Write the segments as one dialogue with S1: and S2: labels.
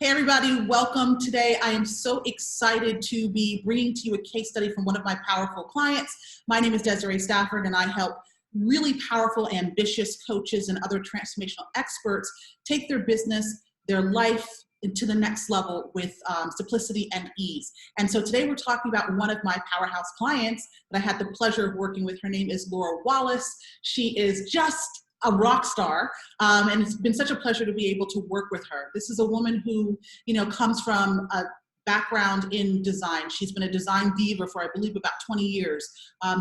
S1: Hey everybody, welcome. Today I am so excited to be bringing to you a case study from one of my powerful clients. My name is Desiree Stafford and I help really powerful, ambitious coaches and other transformational experts take their business, their life to the next level with simplicity and ease. And so today we're talking about one of my powerhouse clients that I had the pleasure of working with. Her name is Laura Wallace. She is just a rock star, and it's been such a pleasure to be able to work with her. This is a woman who, comes from a background in design. She's been a design diva for, I believe, about 20 years.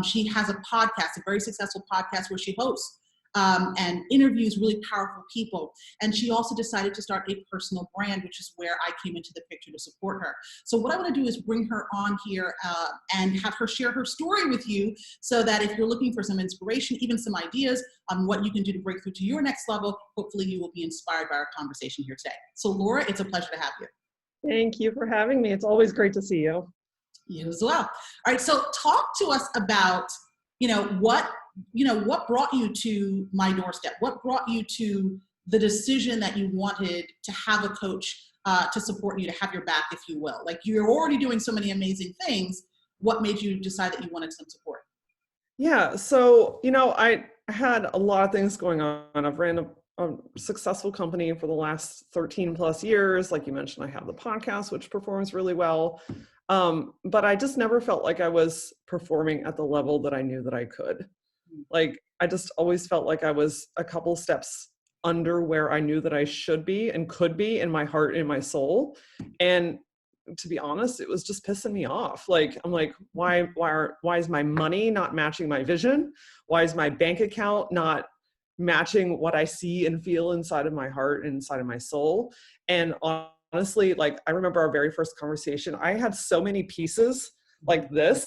S1: She has a podcast, a very successful podcast where she hosts and interviews really powerful people. And she also decided to start a personal brand, which is where I came into the picture to support her. So what I want to do is bring her on here and have her share her story with you so that if you're looking for some inspiration, even some ideas on what you can do to break through to your next level, hopefully you will be inspired by our conversation here today. So Laura, it's a pleasure to have you.
S2: Thank you for having me. It's always great to see you.
S1: You as well. All right, so talk to us about, what brought you to my doorstep? What brought you to the decision that you wanted to have a coach to support you, to have your back, if you will? Like, you're already doing so many amazing things. What made you decide that you wanted some support?
S2: Yeah, so, I had a lot of things going on. I've ran a successful company for the last 13 plus years. Like you mentioned, I have the podcast, which performs really well. But I just never felt like I was performing at the level that I knew that I could. Like, I just always felt like I was a couple steps under where I knew that I should be and could be in my heart and my soul. And to be honest, it was just pissing me off. Like, I'm like, why is my money not matching my vision? Why is my bank account not matching what I see and feel inside of my heart and inside of my soul? And honestly, like, I remember our very first conversation, I had so many pieces like this,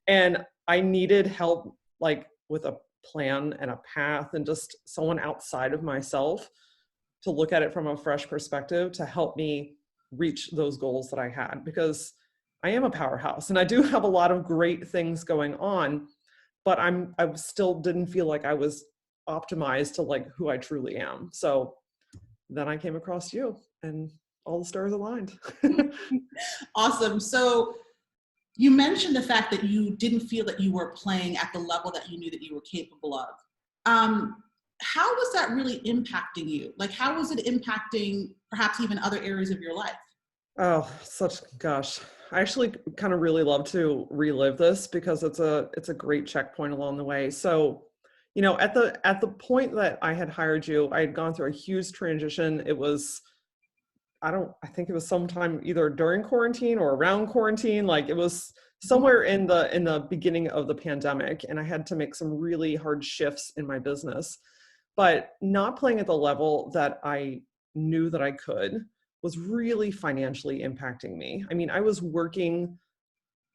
S2: and I needed help, like, with a plan and a path and just someone outside of myself to look at it from a fresh perspective to help me reach those goals that I had, because I am a powerhouse and I do have a lot of great things going on, but I still didn't feel like I was optimized to like who I truly am. So then I came across you and all the stars aligned.
S1: Awesome. So you mentioned the fact that you didn't feel that you were playing at the level that you knew that you were capable of. How was that really impacting you? Like, how was it impacting perhaps even other areas of your life?
S2: Oh, gosh. I actually kind of really love to relive this because it's a great checkpoint along the way. So, at the point that I had hired you, I had gone through a huge transition. It was, I think it was sometime either during quarantine or around quarantine. Like, it was somewhere in the beginning of the pandemic, and I had to make some really hard shifts in my business, but not playing at the level that I knew that I could was really financially impacting me. I mean, I was working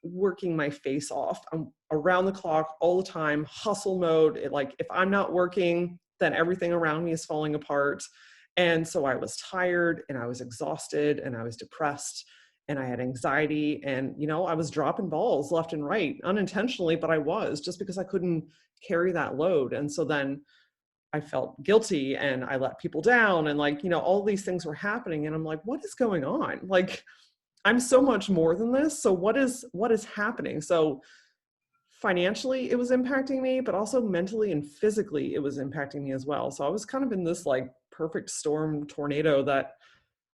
S2: my face off. I'm around the clock all the time, hustle mode. Like, if I'm not working, then everything around me is falling apart. And so I was tired and I was exhausted and I was depressed and I had anxiety and, I was dropping balls left and right unintentionally, but I was, just because I couldn't carry that load. And so then I felt guilty and I let people down and all these things were happening. And I'm like, what is going on? Like, I'm so much more than this. So what is happening? So financially it was impacting me, but also mentally and physically it was impacting me as well. So I was kind of in this like perfect storm tornado that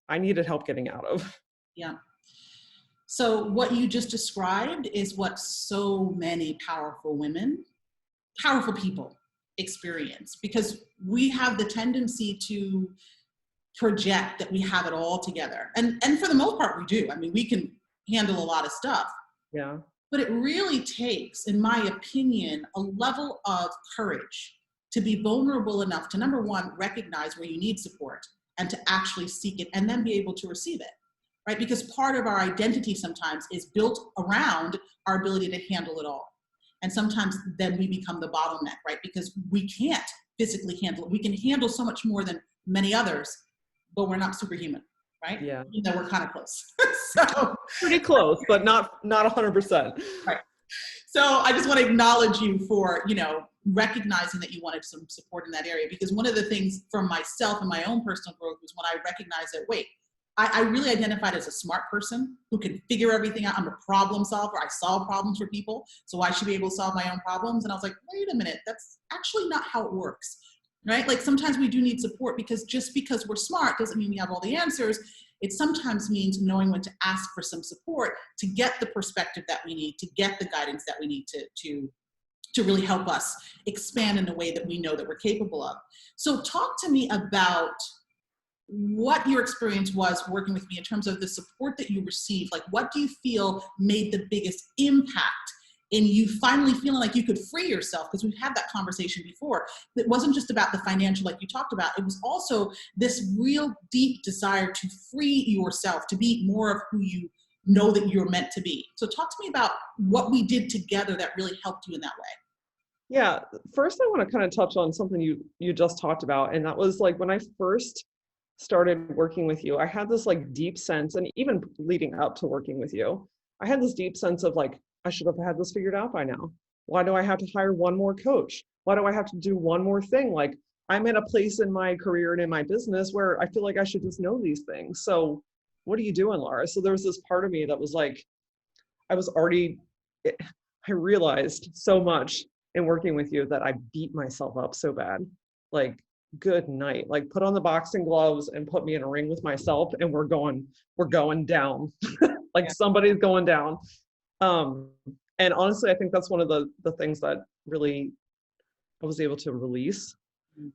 S2: I needed help getting out of.
S1: Yeah. So what you just described is what so many powerful women, powerful people experience, because we have the tendency to project that we have it all together. And for the most part, we do. I mean, we can handle a lot of stuff.
S2: Yeah.
S1: But it really takes, in my opinion, a level of courage to be vulnerable enough to, number one, recognize where you need support and to actually seek it and then be able to receive it, right? Because part of our identity sometimes is built around our ability to handle it all. And sometimes then we become the bottleneck, right? Because we can't physically handle it. We can handle so much more than many others, but we're not superhuman, right?
S2: Yeah.
S1: We're kind of close. So
S2: pretty close, but not 100%.
S1: Right. So I just want to acknowledge you for, recognizing that you wanted some support in that area, because one of the things from myself and my own personal growth was when I recognized that, wait, I really identified as a smart person who can figure everything out. I'm a problem solver. I solve problems for people. So I should be able to solve my own problems. And I was like, wait a minute, that's actually not how it works, right? Like sometimes we do need support, because just because we're smart doesn't mean we have all the answers. It sometimes means knowing when to ask for some support to get the perspective that we need, to get the guidance that we need to really help us expand in a way that we know that we're capable of. So talk to me about what your experience was working with me in terms of the support that you received. Like, what do you feel made the biggest impact in you finally feeling like you could free yourself? Because we've had that conversation before. It wasn't just about the financial, like you talked about. It was also this real deep desire to free yourself, to be more of who you know that you're meant to be. So talk to me about what we did together that really helped you in that way.
S2: Yeah, first I want to kind of touch on something you just talked about, and that was like when I first started working with you, I had this like deep sense, and even leading up to working with you, I had this deep sense of like, I should have had this figured out by now. Why do I have to hire one more coach? Why do I have to do one more thing? Like, I'm in a place in my career and in my business where I feel like I should just know these things. So what are you doing, Laura? So there was this part of me that was like, I was already, I realized so much in working with you that I beat myself up so bad. Like, good night. Like, put on the boxing gloves and put me in a ring with myself, and we're going down. Like,
S1: Yeah.
S2: somebody's going down. And honestly, I think that's one of the things that really I was able to release,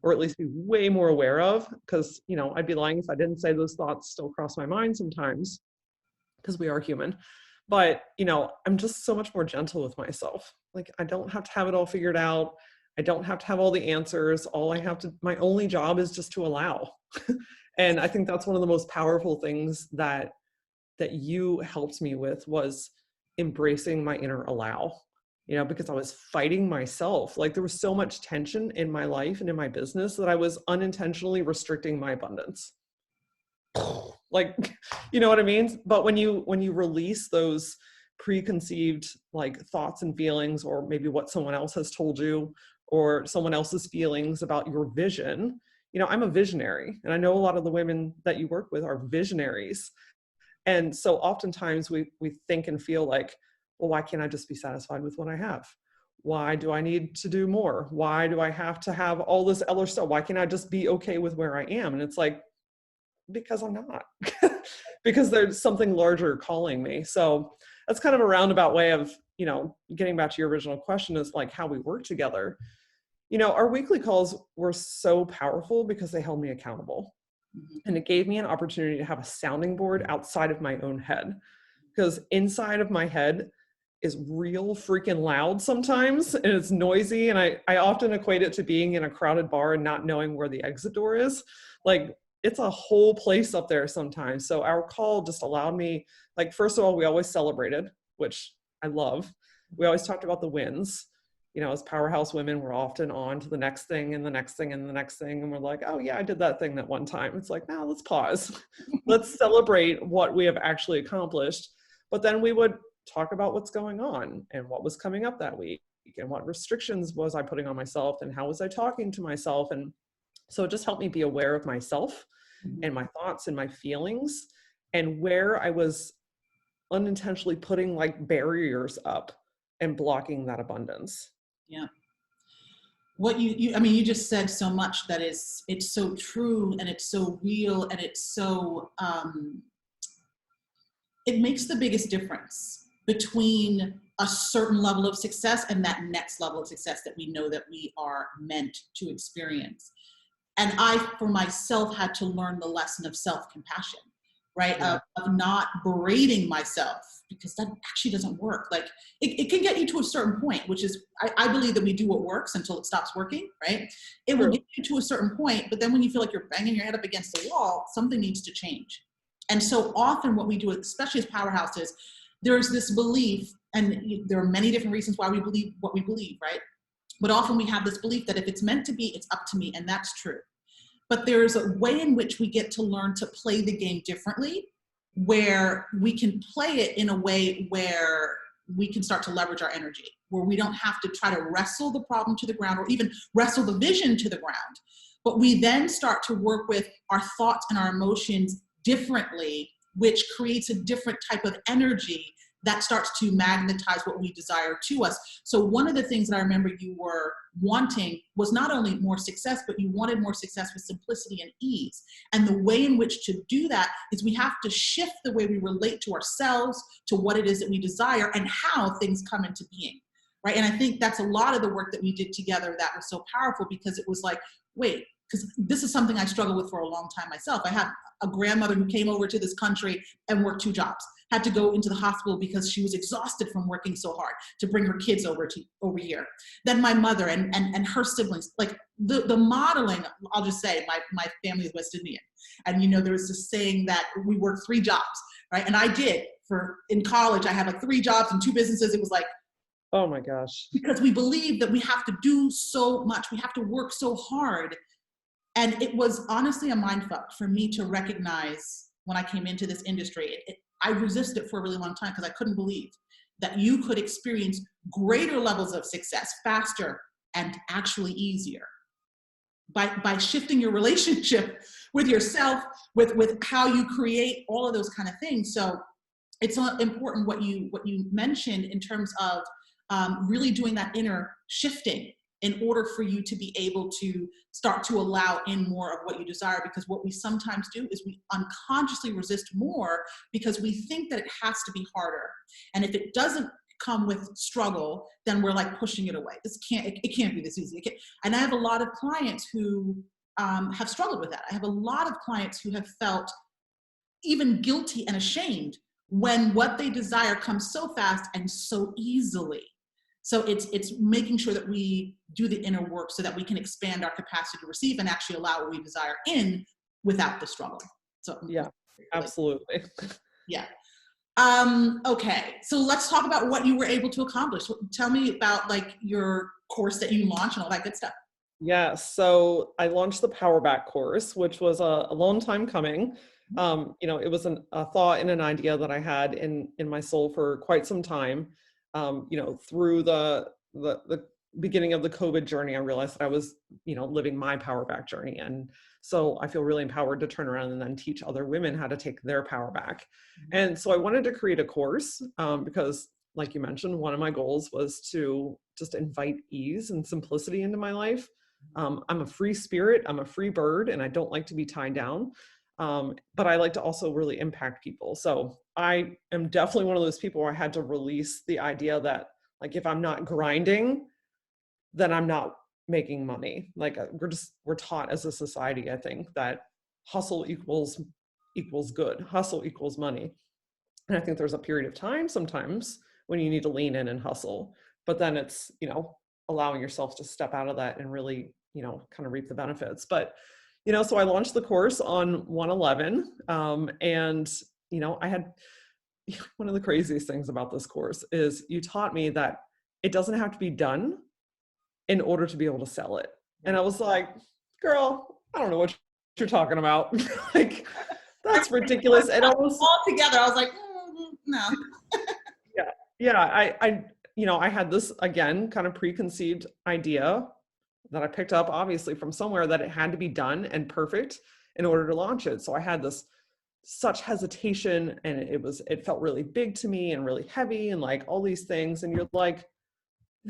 S2: or at least be way more aware of, because, you know, I'd be lying if I didn't say those thoughts still cross my mind sometimes, because we are human. But, you know, I'm just so much more gentle with myself. Like, I don't have to have it all figured out. I don't have to have all the answers. My only job is just to allow. And I think that's one of the most powerful things that you helped me with, was embracing my inner allow, you know, because I was fighting myself. Like, there was so much tension in my life and in my business that I was unintentionally restricting my abundance. Like, you know what I mean? But when you release those preconceived like thoughts and feelings, or maybe what someone else has told you, or someone else's feelings about your vision, you know, I'm a visionary, and I know a lot of the women that you work with are visionaries. And so oftentimes we think and feel like, well, why can't I just be satisfied with what I have? Why do I need to do more? Why do I have to have all this other stuff? Why can't I just be okay with where I am? And it's like, because I'm not. Because there's something larger calling me. So that's kind of a roundabout way of, you know, getting back to your original question, is like how we work together. You know, our weekly calls were so powerful because they held me accountable. And it gave me an opportunity to have a sounding board outside of my own head, because inside of my head is real freaking loud sometimes, and it's noisy. And I often equate it to being in a crowded bar and not knowing where the exit door is. Like, it's a whole place up there sometimes. So our call just allowed me, like, first of all, we always celebrated, which I love. We always talked about the wins. You know, as powerhouse women, we're often on to the next thing and the next thing and the next thing. And we're like, oh yeah, I did that thing that one time. It's like, now let's pause. Let's celebrate what we have actually accomplished. But then we would talk about what's going on and what was coming up that week, and what restrictions was I putting on myself, and how was I talking to myself. And so it just helped me be aware of myself and my thoughts and my feelings, and where I was unintentionally putting like barriers up and blocking that abundance.
S1: Yeah. What I mean, you just said so much that it's so true, and it's so real, and it's so, it makes the biggest difference between a certain level of success and that next level of success that we know that we are meant to experience. And I, for myself, had to learn the lesson of self-compassion, right?
S2: Yeah.
S1: Of not berating myself, because that actually doesn't work. Like, it can get you to a certain point, which is, I believe that we do what works until it stops working, right? It will get you to a certain point, but then when you feel like you're banging your head up against the wall, something needs to change. And so often what we do, especially as powerhouses, there's this belief, and there are many different reasons why we believe what we believe, right? But often we have this belief that if it's meant to be, it's up to me, and that's true. But there's a way in which we get to learn to play the game differently, where we can play it in a way where we can start to leverage our energy, where we don't have to try to wrestle the problem to the ground, or even wrestle the vision to the ground. But we then start to work with our thoughts and our emotions differently, which creates a different type of energy that starts to magnetize what we desire to us. So one of the things that I remember you were wanting was not only more success, but you wanted more success with simplicity and ease. And the way in which to do that is we have to shift the way we relate to ourselves, to what it is that we desire, and how things come into being, right? And I think that's a lot of the work that we did together that was so powerful, because it was like, wait, because this is something I struggled with for a long time myself. I had a grandmother who came over to this country and worked 2 jobs, had to go into the hospital because she was exhausted from working so hard to bring her kids over here. Then my mother and her siblings, like the modeling, I'll just say my family is West Indian. And there was this saying that we worked 3 jobs, right? And I did in college, I had like 3 jobs and 2 businesses. It was like,
S2: oh my gosh. Because
S1: we believe that we have to do so much. We have to work so hard. And it was honestly a mindfuck for me to recognize when I came into this industry. I resisted for a really long time because I couldn't believe that you could experience greater levels of success faster and actually easier by shifting your relationship with yourself, with how you create all of those kind of things. So it's important what you mentioned in terms of really doing that inner shifting in order for you to be able to start to allow in more of what you desire. Because what we sometimes do is we unconsciously resist more because we think that it has to be harder. And if it doesn't come with struggle, then we're like pushing it away. It can't be this easy. And I have a lot of clients who have struggled with that. I have a lot of clients who have felt even guilty and ashamed when what they desire comes so fast and so easily. So it's making sure that we do the inner work so that we can expand our capacity to receive and actually allow what we desire in without the struggle. So
S2: yeah, absolutely.
S1: Yeah. Okay. So let's talk about what you were able to accomplish. Tell me about like your course that you launched and all that good stuff.
S2: Yeah. So I launched the Power Back course, which was a long time coming. It was a thought and an idea that I had in my soul for quite some time. Through the beginning of the COVID journey, I realized that I was, living my power back journey. And so I feel really empowered to turn around and then teach other women how to take their power back. And so I wanted to create a course because, like you mentioned, one of my goals was to just invite ease and simplicity into my life. I'm a free spirit, I'm a free bird, and I don't like to be tied down. But I like to also really impact people. So I am definitely one of those people where I had to release the idea that, like, if I'm not grinding, then I'm not making money. Like we're taught as a society, I think, that hustle equals good. Hustle equals money. And I think there's a period of time sometimes when you need to lean in and hustle, but then it's, allowing yourself to step out of that and really, kind of reap the benefits. But so I launched the course on 1/11, and I had one of the craziest things about this course is you taught me that it doesn't have to be done in order to be able to sell it. And I was like, girl, I don't know what you're talking about. Like, that's ridiculous. And I was
S1: all together. I was like, no.
S2: Yeah. I had this, again, kind of preconceived idea that I picked up obviously from somewhere that it had to be done and perfect in order to launch it. So I had such hesitation, and it felt really big to me and really heavy and like all these things. And you're like,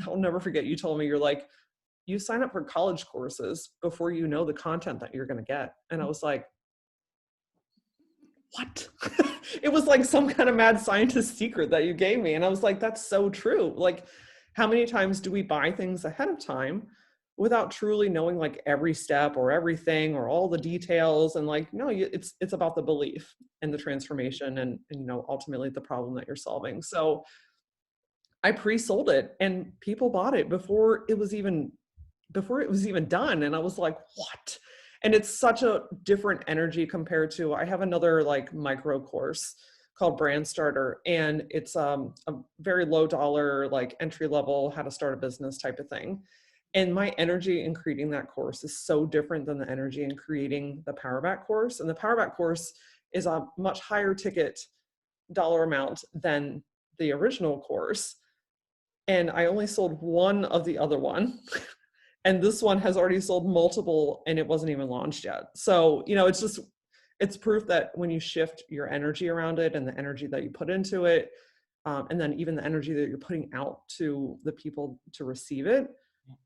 S2: I'll never forget, you told me, you're like, you sign up for college courses before you know the content that you're going to get. And I was like, what? It was like some kind of mad scientist secret that you gave me. And I was like, that's so true. Like, how many times do we buy things ahead of time without truly knowing like every step or everything or all the details? And like, no, it's about the belief and the transformation and ultimately the problem that you're solving. So I pre-sold it and people bought it before it was even done. And I was like, what? And it's such a different energy compared to, I have another like micro course called Brand Starter. And it's a very low dollar, like entry level, how to start a business type of thing. And my energy in creating that course is so different than the energy in creating the Power Back course. And the Power Back course is a much higher ticket dollar amount than the original course. And I only sold one of the other one. And this one has already sold multiple and it wasn't even launched yet. So, it's just, it's proof that when you shift your energy around it and the energy that you put into it, and then even the energy that you're putting out to the people to receive it,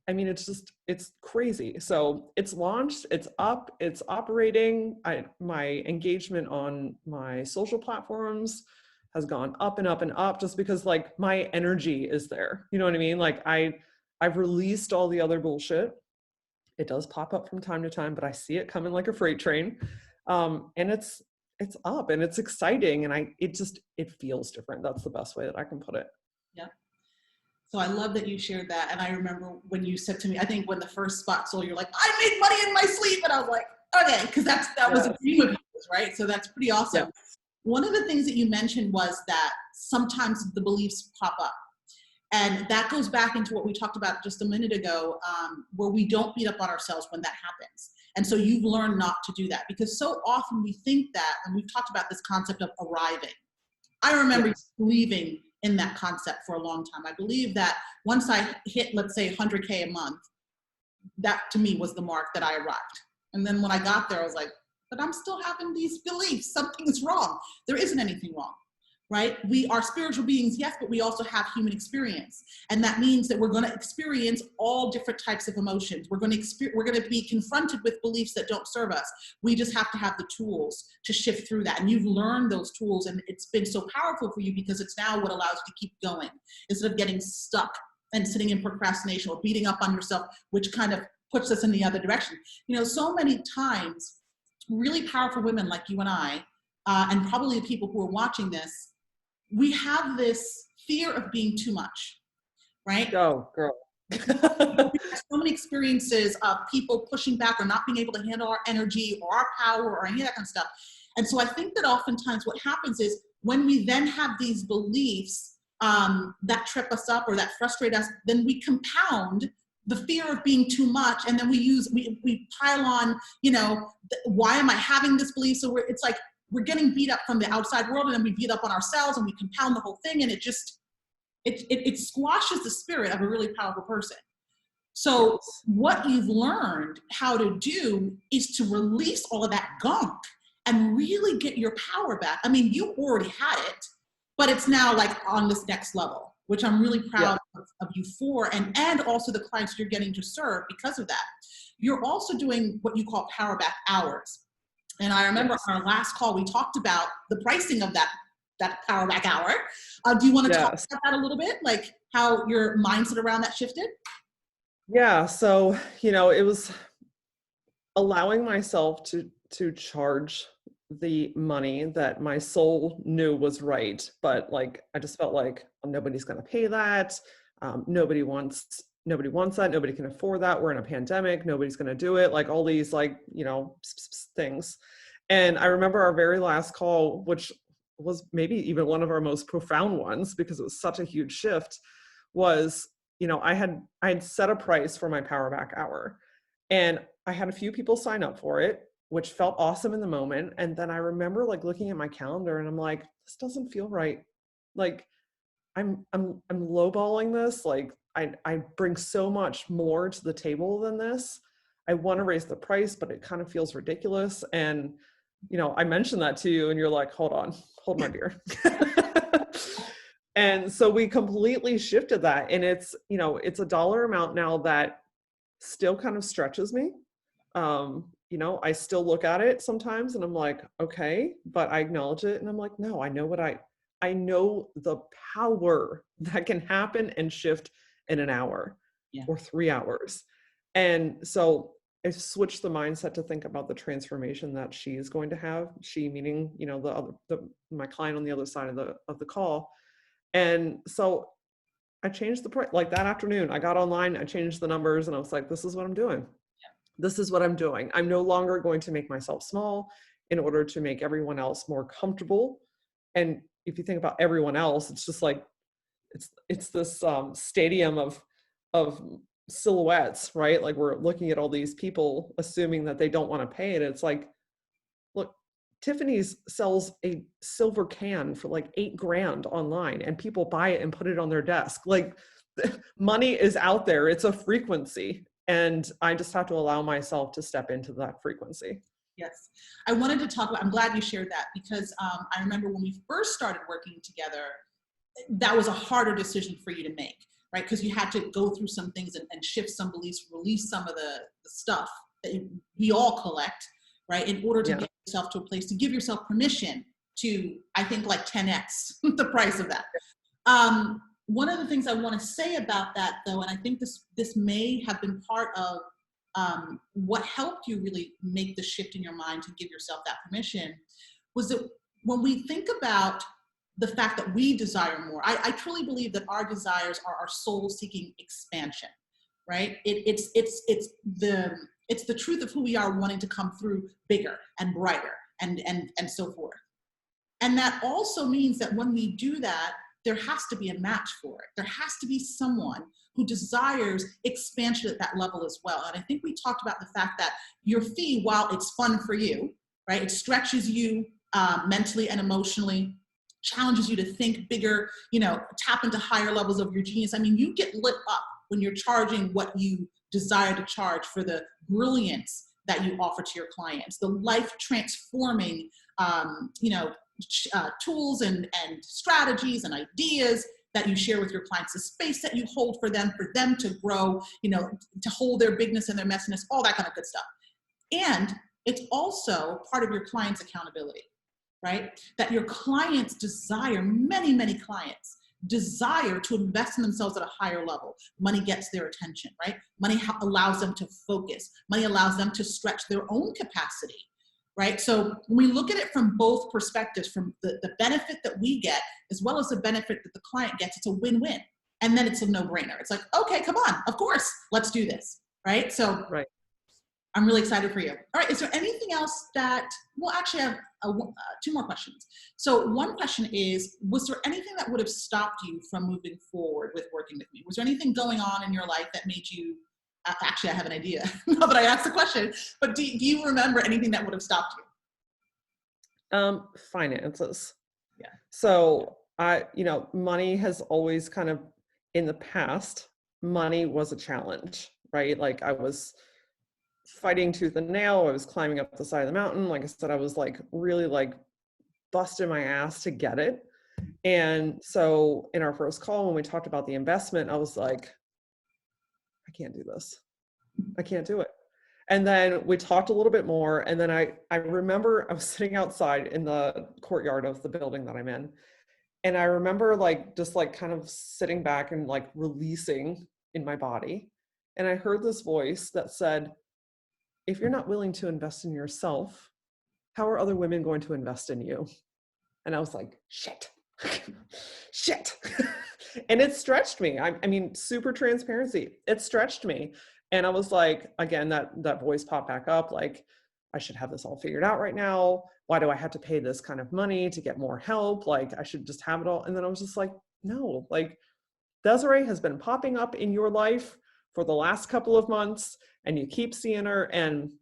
S2: I mean, it's crazy. So it's launched, it's up, it's operating. My engagement on my social platforms has gone up and up and up, just because like my energy is there. You know what I mean? Like I've released all the other bullshit. It does pop up from time to time, but I see it coming like a freight train. And it's up and it's exciting. And it feels different. That's the best way that I can put it.
S1: Yeah. So I love that you shared that. And I remember when you said to me, I think when the first spot sold, you're like, I made money in my sleep. And I was like, okay, because that was a dream of yours, right? So that's pretty awesome. Yeah. One of the things that you mentioned was that sometimes the beliefs pop up. And that goes back into what we talked about just a minute ago, where we don't beat up on ourselves when that happens. And so you've learned not to do that, because so often we think that, and we've talked about this concept of arriving. I remember believing in that concept for a long time. I believe that once I hit, let's say 100K a month, that to me was the mark that I arrived. And then when I got there, I was like, but I'm still having these beliefs. Something is wrong. There isn't anything wrong, right? We are spiritual beings, yes, but we also have human experience. And that means that we're going to experience all different types of emotions. We're going to be confronted with beliefs that don't serve us. We just have to have the tools to shift through that. And you've learned those tools, and it's been so powerful for you, because it's now what allows you to keep going instead of getting stuck and sitting in procrastination or beating up on yourself, which kind of puts us in the other direction. You know, so many times, really powerful women like you and I, and probably the people who are watching this, we have this fear of being too much, right?
S2: Oh, girl.
S1: We have so many experiences of people pushing back or not being able to handle our energy or our power or any of that kind of stuff. And so I think that oftentimes what happens is when we then have these beliefs that trip us up or that frustrate us, then we compound the fear of being too much. And then we pile on, you know, why am I having this belief? So it's like, we're getting beat up from the outside world, and then we beat up on ourselves, and we compound the whole thing, and it squashes the spirit of a really powerful person. So what you've learned how to do is to release all of that gunk and really get your power back. I mean, you already had it, but it's now like on this next level, which I'm really proud of you for, and also the clients you're getting to serve because of that. You're also doing what you call power back hours. And I remember on our last call, we talked about the pricing of that power back hour. Do you want to talk about that a little bit? Like how your mindset around that shifted?
S2: Yeah. So, you know, it was allowing myself to charge the money that my soul knew was right. But like, I just felt like nobody's going to pay that. Nobody wants that. Nobody can afford that. We're in a pandemic. Nobody's going to do it. Like all these, like, you know, things. And I remember our very last call, which was maybe even one of our most profound ones, because it was such a huge shift, was, you know, I had set a price for my power back hour, and I had a few people sign up for it, which felt awesome in the moment. And then I remember like looking at my calendar, and I'm like, this doesn't feel right. Like I'm lowballing this. Like I bring so much more to the table than this. I want to raise the price, but it kind of feels ridiculous. And, you know, I mentioned that to you, and you're like, hold my beer. And so we completely shifted that. And it's, you know, it's a dollar amount now that still kind of stretches me. You know, I still look at it sometimes and I'm like, okay, but I acknowledge it. And I'm like, no, I know the power that can happen and shift in an hour or 3 hours. And so I switched the mindset to think about the transformation that she is going to have. She meaning, you know, my client on the other side of the call. And so I changed the price. Like that afternoon, I got online, I changed the numbers, and I was like, this is what I'm doing. This is what I'm doing. I'm no longer going to make myself small in order to make everyone else more comfortable. And if you think about everyone else, it's just like, it's this stadium of silhouettes, right? Like we're looking at all these people assuming that they don't want to pay it. It's like, look, Tiffany's sells a silver can for like $8,000 online, and people buy it and put it on their desk. Like money is out there. It's a frequency. And I just have to allow myself to step into that frequency.
S1: Yes. I wanted to talk about, I'm glad you shared that because I remember when we first started working together, that was a harder decision for you to make, right? Because you had to go through some things and shift some beliefs, release some of the stuff that we all collect, right? In order to
S2: Yeah.
S1: get yourself to a place to give yourself permission to, I think, like 10x the price of that. One of the things I want to say about that, though, and I think this may have been part of what helped you really make the shift in your mind to give yourself that permission, was that when we think about the fact that we desire more, I truly believe that our desires are our soul-seeking expansion, right? It's the truth of who we are, wanting to come through bigger and brighter and so forth. And that also means that when we do that, there has to be a match for it. There has to be someone who desires expansion at that level as well. And I think we talked about the fact that your fee, while it's fun for you, right, it stretches you mentally and emotionally, challenges you to think bigger, tap into higher levels of your genius. I mean, you get lit up when you're charging what you desire to charge for the brilliance that you offer to your clients, the life transforming, tools and strategies and ideas that you share with your clients, the space that you hold for them to grow, to hold their bigness and their messiness, all that kind of good stuff. And it's also part of your client's accountability, right? That your clients desire, many, many clients desire to invest in themselves at a higher level. Money gets their attention, right? Money allows them to focus. Money allows them to stretch their own capacity, right? So when we look at it from both perspectives, from the benefit that we get, as well as the benefit that the client gets, it's a win-win. And then it's a no-brainer. It's like, okay, come on, of course, let's do this, right? So
S2: Right.
S1: I'm really excited for you. All right, is there anything else that, well, actually I have two more questions. So one question is, was there anything that would have stopped you from moving forward with working with me? Was there anything going on in your life that made you, actually I have an idea now that I asked the question, but do you remember anything that would have stopped you?
S2: Finances.
S1: Yeah.
S2: So money has always kind of, in the past, money was a challenge, right? Like I was fighting tooth and nail. I was climbing up the side of the mountain. Like I said, I was like really like busting my ass to get it. And so in our first call, when we talked about the investment, I was like, I can't do this. I can't do it. And then we talked a little bit more. And then I remember I was sitting outside in the courtyard of the building that I'm in. And I remember like, just like kind of sitting back and like releasing in my body. And I heard this voice that said, if you're not willing to invest in yourself, how are other women going to invest in you? And I was like, shit, shit. And it stretched me. I mean, super transparency. It stretched me. And I was like, again, that voice popped back up, like, I should have this all figured out right now. Why do I have to pay this kind of money to get more help? Like, I should just have it all. And then I was just like, no, like, Desiree has been popping up in your life for the last couple of months and you keep seeing her. And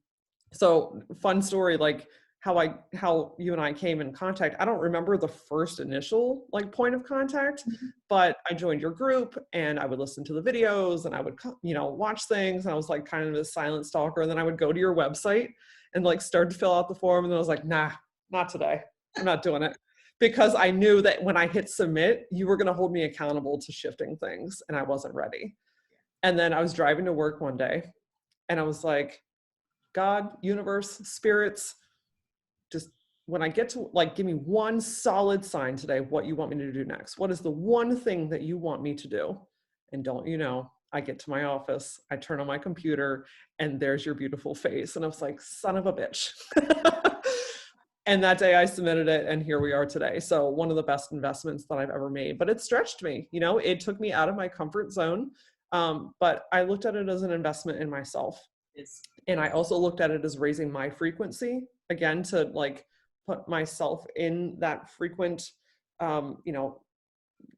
S2: so fun story, like how you and I came in contact. I don't remember the first initial like point of contact, but I joined your group and I would listen to the videos and I would, watch things. And I was like kind of a silent stalker. And then I would go to your website and like start to fill out the form. And then I was like, nah, not today. I'm not doing it. Because I knew that when I hit submit, you were going to hold me accountable to shifting things and I wasn't ready. And then I was driving to work one day and I was like, God, universe, spirits, just when I get to like, give me one solid sign today, what you want me to do next. What is the one thing that you want me to do? And don't you know, I get to my office, I turn on my computer and there's your beautiful face. And I was like, son of a bitch. And that day I submitted it and here we are today. So one of the best investments that I've ever made, but it stretched me, it took me out of my comfort zone. But I looked at it as an investment in myself. And I also looked at it as raising my frequency again, to like put myself in that frequent,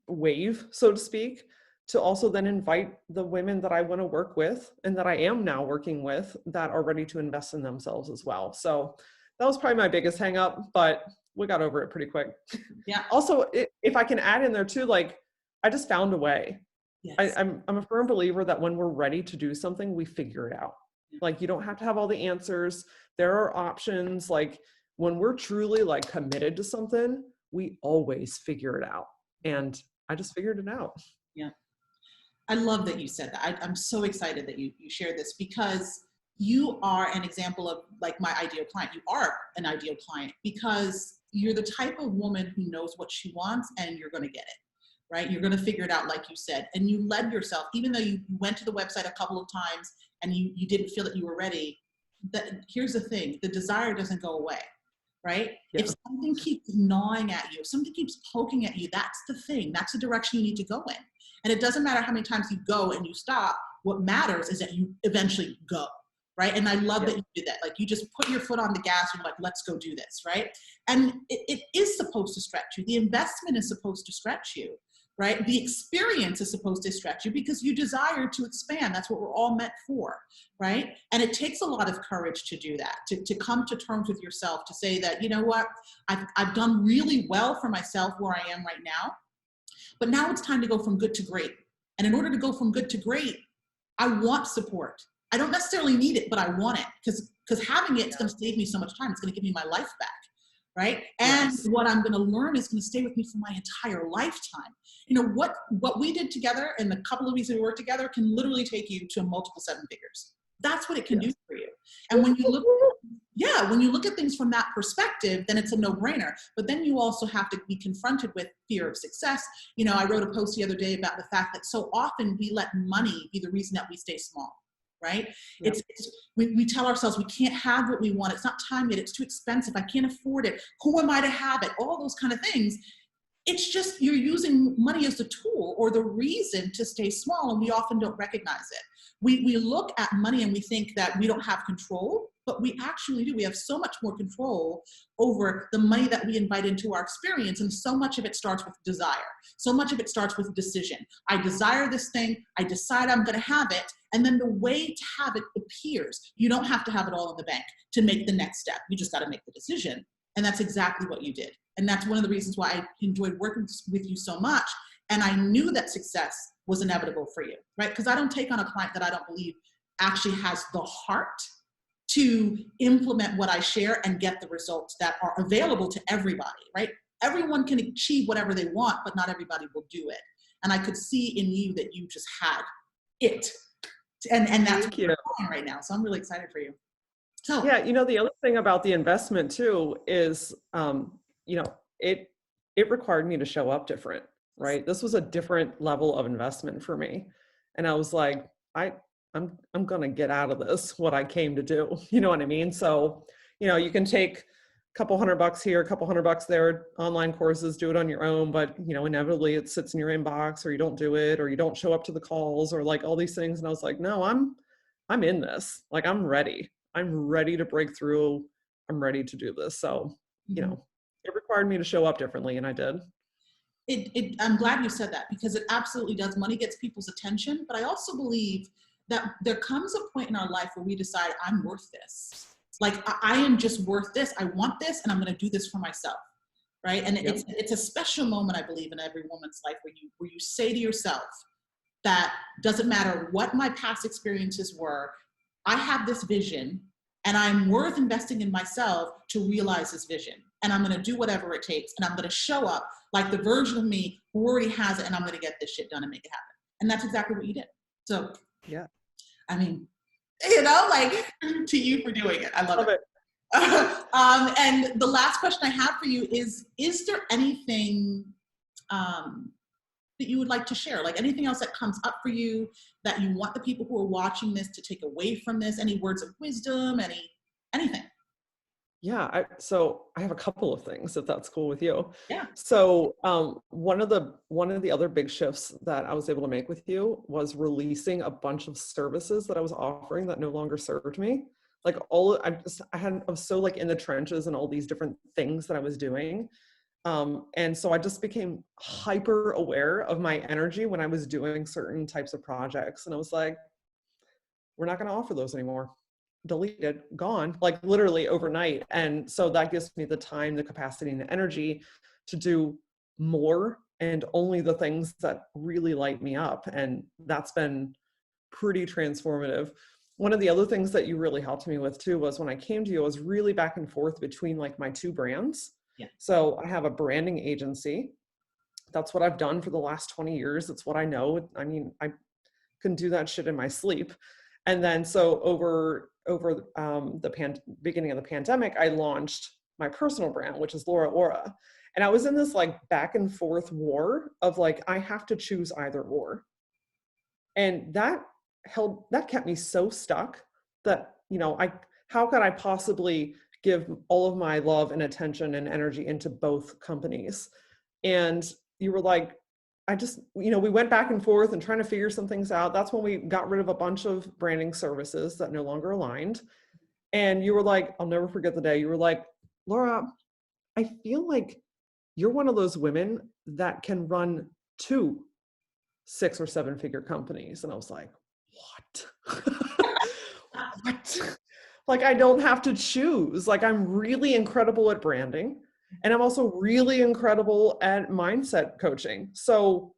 S2: wave, so to speak, to also then invite the women that I want to work with and that I am now working with that are ready to invest in themselves as well. So that was probably my biggest hang up, but we got over it pretty quick.
S1: Yeah.
S2: Also, if I can add in there too, like I just found a way.
S1: Yes.
S2: I'm a firm believer that when we're ready to do something, we figure it out. Like, you don't have to have all the answers. There are options. Like, when we're truly like committed to something, we always figure it out. And I just figured it out.
S1: Yeah. I love that you said that. I'm so excited that you shared this, because you are an example of like my ideal client. You are an ideal client because you're the type of woman who knows what she wants, and you're going to get it, right? You're going to figure it out, like you said. And you led yourself, even though you went to the website a couple of times and you didn't feel that you were ready. Here's the thing, the desire doesn't go away, right?
S2: Yeah.
S1: If something keeps gnawing at you, if something keeps poking at you, that's the thing. That's the direction you need to go in. And it doesn't matter how many times you go and you stop. What matters is that you eventually go, right? And I love that you did that. Like, you just put your foot on the gas and you're like, let's go do this, right? And it is supposed to stretch you. The investment is supposed to stretch you, right? The experience is supposed to stretch you because you desire to expand. That's what we're all meant for, right? And it takes a lot of courage to do that, to come to terms with yourself, to say that, you know what, I've done really well for myself where I am right now, but now it's time to go from good to great. And in order to go from good to great, I want support. I don't necessarily need it, but I want it, because having it is going to save me so much time. It's going to give me my life back, right? And what I'm going to learn is going to stay with me for my entire lifetime. You know, what we did together in the couple of weeks that we worked together can literally take you to multiple seven figures. That's what it can do for you. And when you look at things from that perspective, then it's a no-brainer. But then you also have to be confronted with fear of success. You know, I wrote a post the other day about the fact that so often we let money be the reason that we stay small, right? Yep. We tell ourselves we can't have what we want. It's not time yet. It's too expensive. I can't afford it. Who am I to have it? All those kind of things. It's just you're using money as the tool or the reason to stay small, and we often don't recognize it. We look at money and we think that we don't have control, but we actually do. We have so much more control over the money that we invite into our experience, and so much of it starts with desire. So much of it starts with decision. I desire this thing. I decide I'm going to have it, and then the way to have it appears. You don't have to have it all in the bank to make the next step. You just got to make the decision, and that's exactly what you did. And that's one of the reasons why I enjoyed working with you so much. And I knew that success was inevitable for you, right? Because I don't take on a client that I don't believe actually has the heart to implement what I share and get the results that are available to everybody, right? Everyone can achieve whatever they want, but not everybody will do it. And I could see in you that you just had it. And that's what you're doing right now. So I'm really excited for you. So
S2: yeah, you know, the other thing about the investment too is, you know, it required me to show up different, right? This was a different level of investment for me. And I was like, I'm going to get out of this, what I came to do. You know what I mean? So, you know, you can take a couple $100 here, a couple $100 there, online courses, do it on your own, but you know, inevitably it sits in your inbox, or you don't do it, or you don't show up to the calls, or like all these things. And I was like, no, I'm in this. Like, I'm ready to break through. I'm ready to do this. So, you know, it required me to show up differently, and I did.
S1: I'm glad you said that, because it absolutely does. Money gets people's attention, but I also believe that there comes a point in our life where we decide, I'm worth this. Like, I am just worth this. I want this, and I'm going to do this for myself, right? And it's a special moment, I believe, in every woman's life where you say to yourself that doesn't matter what my past experiences were, I have this vision, and I'm worth investing in myself to realize this vision. And I'm going to do whatever it takes. And I'm going to show up like the version of me who already has it. And I'm going to get this shit done and make it happen. And that's exactly what you did. So,
S2: yeah,
S1: I mean, you know, like, to you for doing it. I love it. And the last question I have for you is there anything that you would like to share? Like, anything else that comes up for you that you want the people who are watching this to take away from this? Any words of wisdom, anything?
S2: Yeah. So I have a couple of things, if that's cool with you.
S1: Yeah.
S2: So one of the other big shifts that I was able to make with you was releasing a bunch of services that I was offering that no longer served me. Like I was so like in the trenches and all these different things that I was doing. And so I just became hyper aware of my energy when I was doing certain types of projects. And I was like, we're not going to offer those anymore. Deleted, gone, like literally overnight. And so that gives me the time, the capacity, and the energy to do more and only the things that really light me up. And that's been pretty transformative. one of the other things that you really helped me with too was when I came to you, I was really back and forth between like my two brands.
S1: Yeah.
S2: So I have a branding agency. That's what I've done for the last 20 years. It's what I know. I mean, I couldn't do that shit in my sleep. And then so over the beginning of the pandemic, I launched my personal brand, which is Laura Aura. And I was in this like back and forth war of like, I have to choose either or. And that kept me so stuck that, you know, how could I possibly give all of my love and attention and energy into both companies? And you were like, we went back and forth and trying to figure some things out. That's when we got rid of a bunch of branding services that no longer aligned. And you were like, I'll never forget the day. You were like, Laura, I feel like you're one of those women that can run 2 6 or 7 figure companies. And I was like, what? What? Like, I don't have to choose. Like, I'm really incredible at branding. And I'm also really incredible at mindset coaching. So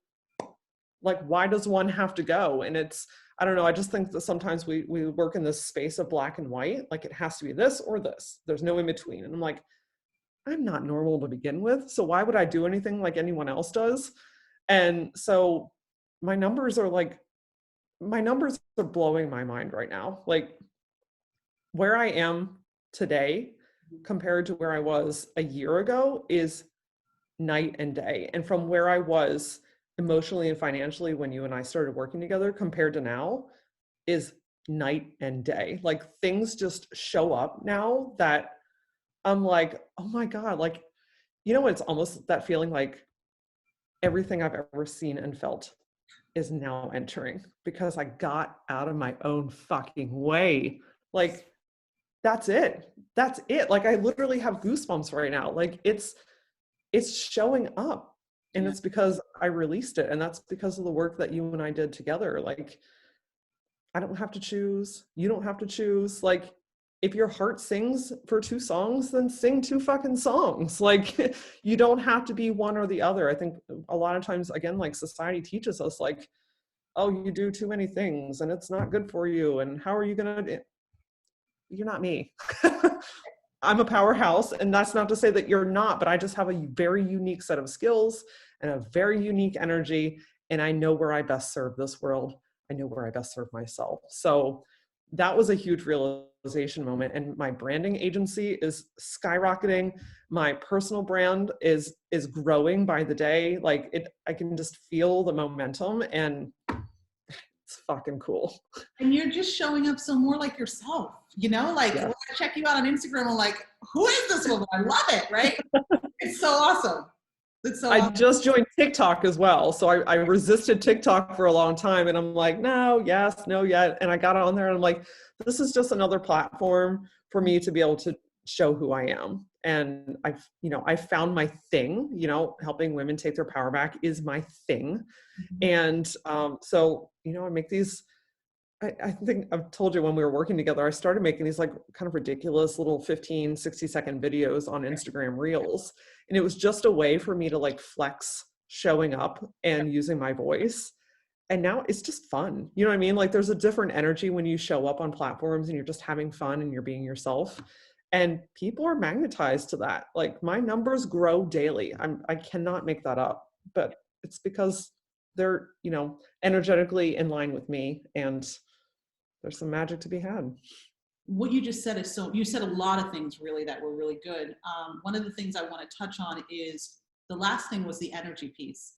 S2: like, why does one have to go? And I don't know. I just think that sometimes we work in this space of black and white. Like it has to be this or this. There's no in between. And I'm like, I'm not normal to begin with. So why would I do anything like anyone else does? And so my numbers are blowing my mind right now. Like where I am today compared to where I was a year ago is night and day. And from where I was emotionally and financially when you and I started working together compared to now is night and day. Like things just show up now that I'm like, oh my God, like, you know, it's almost that feeling like everything I've ever seen and felt is now entering because I got out of my own fucking way. Like, that's it. That's it. Like, I literally have goosebumps right now. Like, it's showing up. And it's because I released it. And that's because of the work that you and I did together. Like, I don't have to choose. You don't have to choose. Like, if your heart sings for 2 songs, then sing 2 fucking songs. Like, you don't have to be one or the other. I think a lot of times, again, like society teaches us like, oh, you do too many things and it's not good for you. And how are you going to, you're not me. I'm a powerhouse, and that's not to say that you're not, but I just have a very unique set of skills and a very unique energy. And I know where I best serve this world. I know where I best serve myself. So that was a huge realization moment. And my branding agency is skyrocketing. My personal brand is growing by the day. Like I can just feel the momentum, and it's fucking cool.
S1: And you're just showing up so more like yourself, you know, like when I check you out on Instagram, I'm like, who is this woman? I love it, right? It's so awesome. It's so awesome.
S2: just joined TikTok as well. So I resisted TikTok for a long time, and I'm like, no, yes, no, yet. And I got on there and I'm like, this is just another platform for me to be able to show who I am. And I found my thing, helping women take their power back is my thing. And so, I make these, I think I've told you when we were working together, I started making these like kind of ridiculous little 15, 60-second videos on Instagram Reels. And it was just a way for me to like flex showing up and using my voice. And now it's just fun. You know what I mean? Like there's a different energy when you show up on platforms and you're just having fun and you're being yourself. And people are magnetized to that. Like my numbers grow daily. I cannot make that up, but it's because they're, energetically in line with me, and there's some magic to be had.
S1: What you just said is you said a lot of things really that were really good. One of the things I want to touch on is the last thing was the energy piece.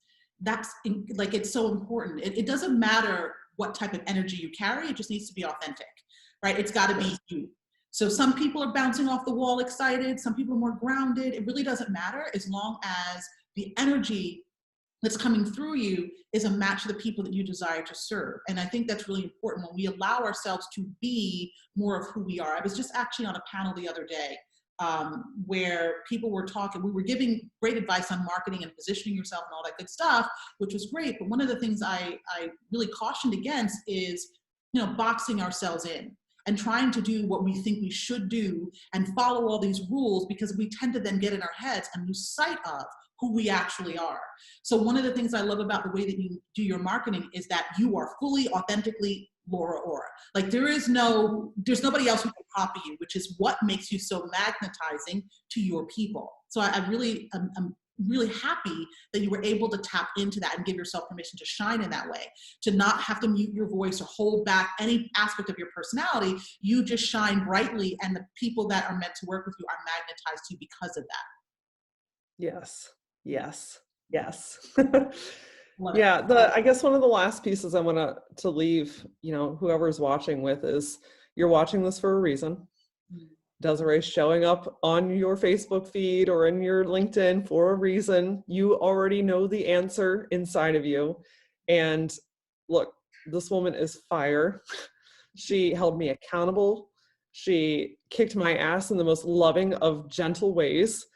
S1: It's so important. It doesn't matter what type of energy you carry. It just needs to be authentic, right? It's got to be you. So some people are bouncing off the wall excited. Some people are more grounded. It really doesn't matter as long as the energy that's coming through you is a match to the people that you desire to serve. And I think that's really important when we allow ourselves to be more of who we are. I was just actually on a panel the other day where people were talking, we were giving great advice on marketing and positioning yourself and all that good stuff, which was great. But one of the things I really cautioned against is, boxing ourselves in and trying to do what we think we should do and follow all these rules, because we tend to then get in our heads and lose sight of who we actually are. So one of the things I love about the way that you do your marketing is that you are fully, authentically Laura Ora. Like there's nobody else who can copy you, which is what makes you so magnetizing to your people. So I'm really happy that you were able to tap into that and give yourself permission to shine in that way, to not have to mute your voice or hold back any aspect of your personality. You just shine brightly, and the people that are meant to work with you are magnetized to you because of that.
S2: Yes. Yes. Yes.
S1: Love it.
S2: Yeah, I guess one of the last pieces I want to leave, whoever's watching with is, you're watching this for a reason. Desiree's showing up on your Facebook feed or in your LinkedIn for a reason. You already know the answer inside of you. And look, this woman is fire. She held me accountable. She kicked my ass in the most loving of gentle ways,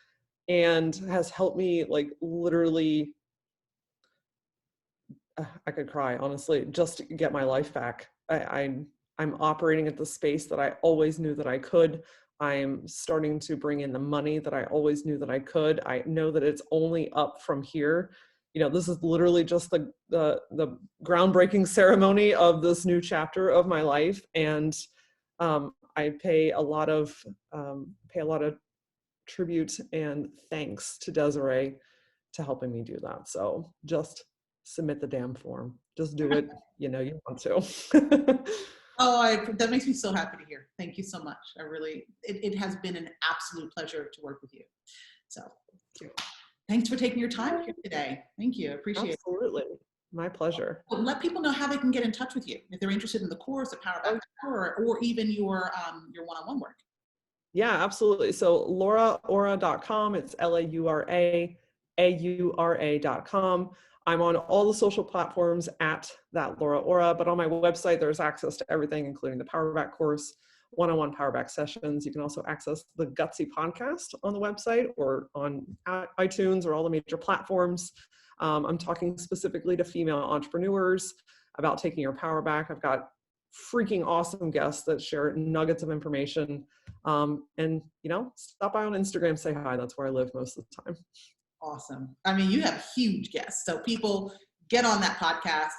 S2: and has helped me, like, literally, I could cry, honestly, just to get my life back. I'm operating at the space that I always knew that I could. I'm starting to bring in the money that I always knew that I could. I know that it's only up from here. This is literally just the groundbreaking ceremony of this new chapter of my life. And I pay a lot of tribute and thanks to Desiree to helping me do that. So just submit the damn form. Just do it. You want to.
S1: That makes me so happy to hear. Thank you so much. It has been an absolute pleasure to work with you. So thanks for taking your time here today. Thank you. I appreciate it.
S2: Absolutely. My pleasure.
S1: Well, let people know how they can get in touch with you if they're interested in the course, the Power Back, or even your one-on-one work.
S2: Yeah, absolutely. So lauraora.com. It's LAURA.com. I'm on all the social platforms at that Laura Ora, but on my website, there's access to everything, including the Power Back course, one-on-one Power Back sessions. You can also access the Gutsy podcast on the website or on iTunes or all the major platforms. I'm talking specifically to female entrepreneurs about taking your power back. I've got freaking awesome guests that share nuggets of information. And stop by on Instagram, say hi. That's where I live most of the time.
S1: Awesome. I mean, you have huge guests. So people, get on that podcast,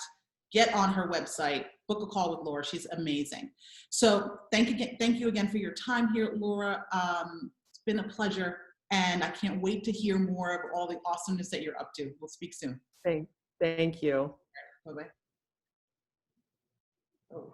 S1: get on her website, book a call with Laura. She's amazing. So thank you again for your time here, Laura. It's been a pleasure, and I can't wait to hear more of all the awesomeness that you're up to. We'll speak soon.
S2: Thank you.
S1: Bye-bye. Oh.